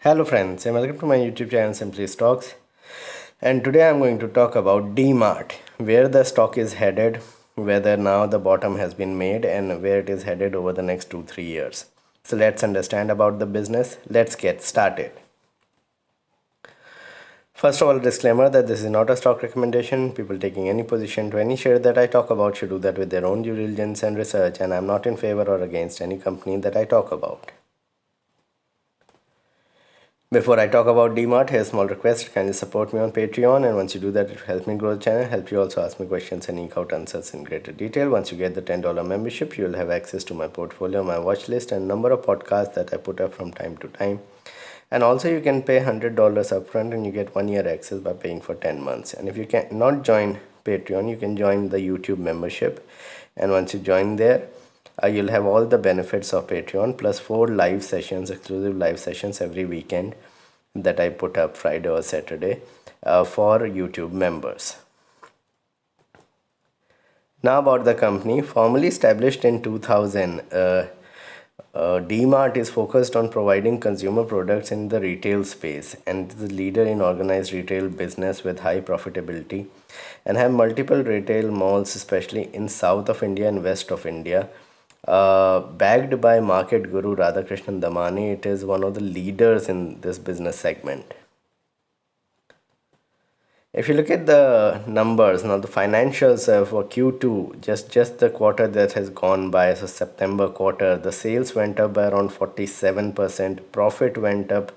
Hello friends and welcome to my YouTube channel Simply Stocks. And today I'm going to talk about DMart, where the stock is headed, whether now the bottom has been made and where it is headed over the next 2-3 years. So let's understand about the business. Let's get started. First of all, a disclaimer that this is not a stock recommendation. People taking any position to any share that I talk about should do that with their own due diligence and research, and I'm not in favor or against any company that I talk about. Before I talk about DMart, here's a small request. Kindly support me on Patreon, and once you do that, it will help me grow the channel, help you also ask me questions and eke out answers in greater detail. Once you get the $10 membership, you will have access to my portfolio, my watch list, and number of podcasts that I put up from time to time. And also, you can pay $100 upfront and you get 1 year access by paying for 10 months. And if you cannot join Patreon, you can join the YouTube membership. And once you join there, you'll have all the benefits of Patreon plus 4 exclusive live sessions every weekend that I put up Friday or Saturday for YouTube members. Now about the company, formally established in 2000, DMart is focused on providing consumer products in the retail space and is a leader in organized retail business with high profitability and have multiple retail malls, especially in south of India and west of India. Backed by market guru Radhakrishnan Damani, it is one of the leaders in this business segment. If you look at the numbers now, the financials for Q2, just the quarter that has gone by, so September quarter, the sales went up by around 47%, profit went up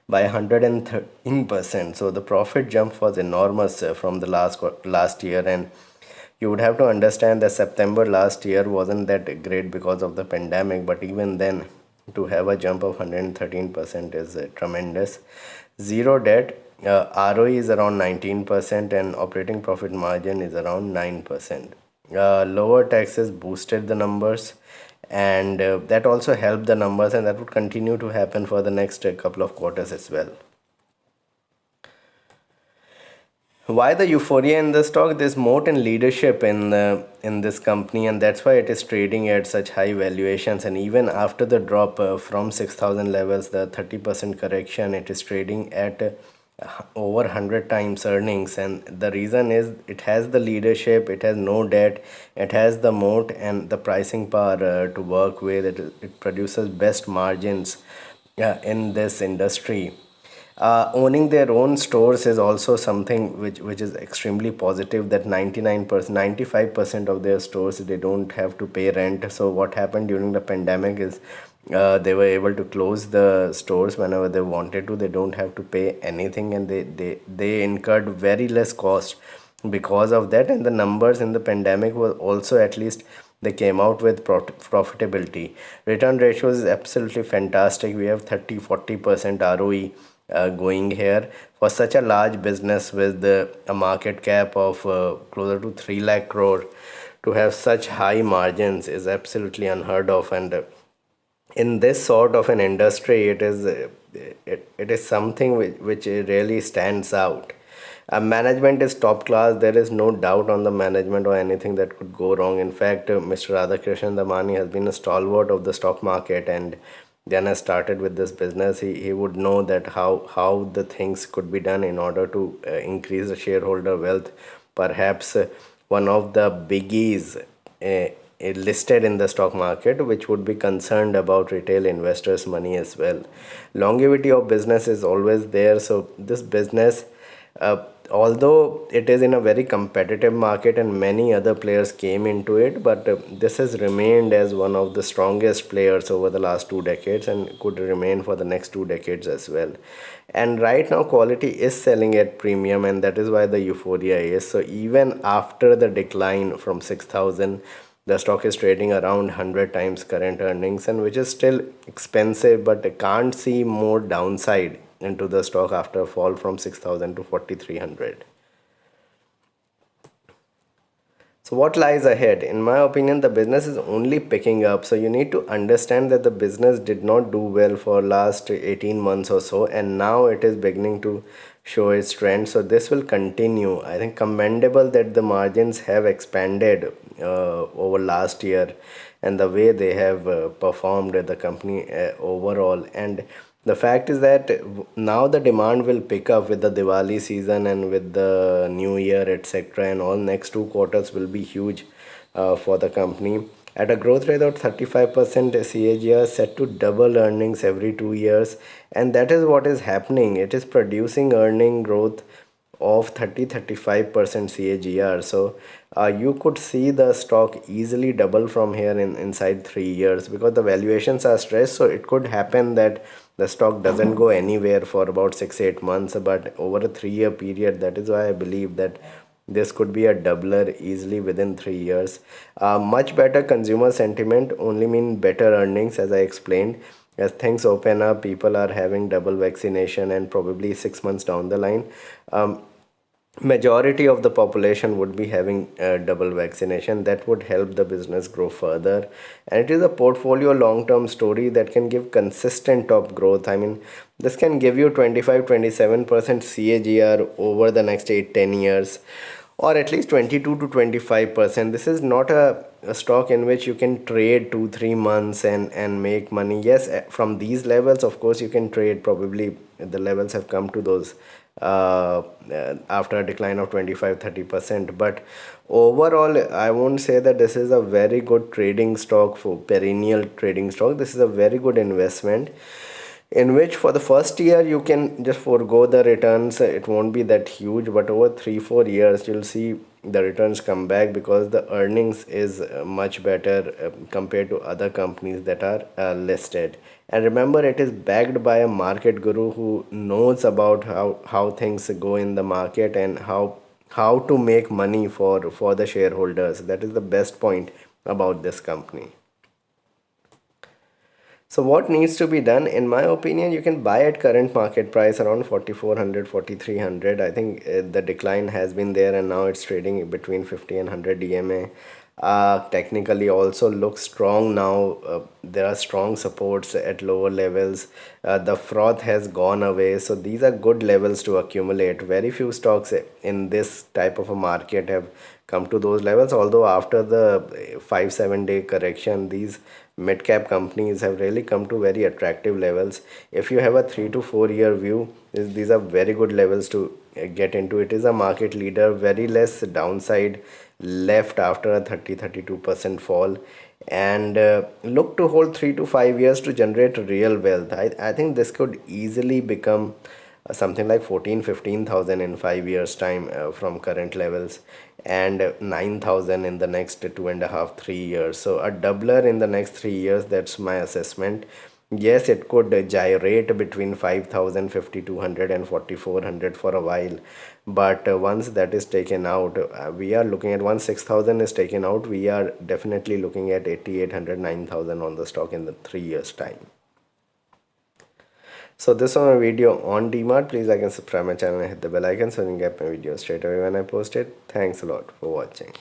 by 113%. So the profit jump was enormous from the last year, and you would have to understand that September last year wasn't that great because of the pandemic, but even then, to have a jump of 113% is tremendous. Zero debt, ROE is around 19%, and operating profit margin is around 9%. Lower taxes boosted the numbers, and that also helped the numbers, and that would continue to happen for the next couple of quarters as well. Why the euphoria in the stock? There's moat and leadership in this company, and that's why it is trading at such high valuations. And even after the drop from 6,000 levels, the 30% correction, it is trading at over 100 times earnings. And the reason is it has the leadership, it has no debt, it has the moat and the pricing power to work with. It produces best margins in this industry. Owning their own stores is also something which is extremely positive, that 99%, 95% of their stores they don't have to pay rent. So what happened during the pandemic is they were able to close the stores whenever they wanted to. They don't have to pay anything, and they incurred very less cost because of that. And the numbers in the pandemic were also, at least they came out with profitability. Return ratios is absolutely fantastic. We have 30-40% ROE going here for such a large business with a market cap of closer to 3 lakh crore. To have such high margins is absolutely unheard of, and in this sort of an industry, it is something which really stands out. Management is top class. There is no doubt on the management or anything that could go wrong. In fact, Mr. Radhakrishnan Damani has been a stalwart of the stock market, and then I started with this business. He would know that how the things could be done in order to increase the shareholder wealth. Perhaps one of the biggies listed in the stock market, which would be concerned about retail investors' money as well. Longevity of business is always there. So this business, although it is in a very competitive market and many other players came into it, but this has remained as one of the strongest players over the last 2 decades and could remain for the next 2 decades as well. And right now quality is selling at premium, and that is why the euphoria is. So even after the decline from 6,000, the stock is trading around 100 times current earnings, and which is still expensive, but I can't see more downside into the stock after a fall from 6,000 to 4,300. So what lies ahead? In my opinion, the business is only picking up. So you need to understand that the business did not do well for last 18 months or so, and now it is beginning to show its trend. So this will continue. I think commendable that the margins have expanded over last year, and the way they have performed the company overall. And the fact is that now the demand will pick up with the Diwali season and with the New Year, etc. And all next 2 quarters will be huge for the company. At a growth rate of 35% CAGR, set to double earnings every 2 years, and that is what is happening. It is producing earning growth of 30-35% CAGR. So you could see the stock easily double from here in inside 3 years, because the valuations are stressed. So it could happen that the stock doesn't go anywhere for about 6-8 months, but over a 3 year period, that is why I believe that this could be a doubler easily within 3 years. Much better consumer sentiment only mean better earnings, as I explained. As things open up, people are having double vaccination, and probably 6 months down the line, majority of the population would be having double vaccination. That would help the business grow further, and it is a portfolio long term story that can give consistent top growth. I mean, this can give you 25-27% CAGR over the next 8-10 years, or at least 22 to 25%. This is not a stock in which you can trade 2-3 months and make money. Yes, from these levels, of course, you can trade. Probably the levels have come to those after a decline of 25-30%. But overall, I won't say that this is a very good trading stock, for perennial trading stock. This is a very good investment in which for the first year you can just forego the returns. It won't be that huge, but over 3-4 years you'll see the returns come back, because the earnings is much better compared to other companies that are listed. And remember, it is backed by a market guru who knows about how things go in the market, and how to make money for the shareholders. That is the best point about this company. So what needs to be done? In my opinion, you can buy at current market price around 4400, 4300. I think the decline has been there, and now it's trading between 50 and 100 DMA. Technically also looks strong now. There are strong supports at lower levels. The froth has gone away. So these are good levels to accumulate. Very few stocks in this type of a market have come to those levels. Although after the 5-7 day correction, these mid cap companies have really come to very attractive levels. If you have a 3 to 4 year view, these are very good levels to get into. It is a market leader, very less downside left after a 30-32% fall, and look to hold 3 to 5 years to generate real wealth. I think this could easily become something like 14-15 thousand in 5 years time from current levels, and 9,000 in the next 2.5-3 years. So a doubler in the next 3 years, that's my assessment. Yes, it could gyrate between 5,000, 5,200 and 4,400 for a while, but once that is taken out, we are looking at, once 6,000 is taken out, we are definitely looking at 8,800, 9,000 on the stock in the 3 years time. So this was my video on DMart. Please like and subscribe my channel and hit the bell icon so you can get my videos straight away when I post it. Thanks a lot for watching.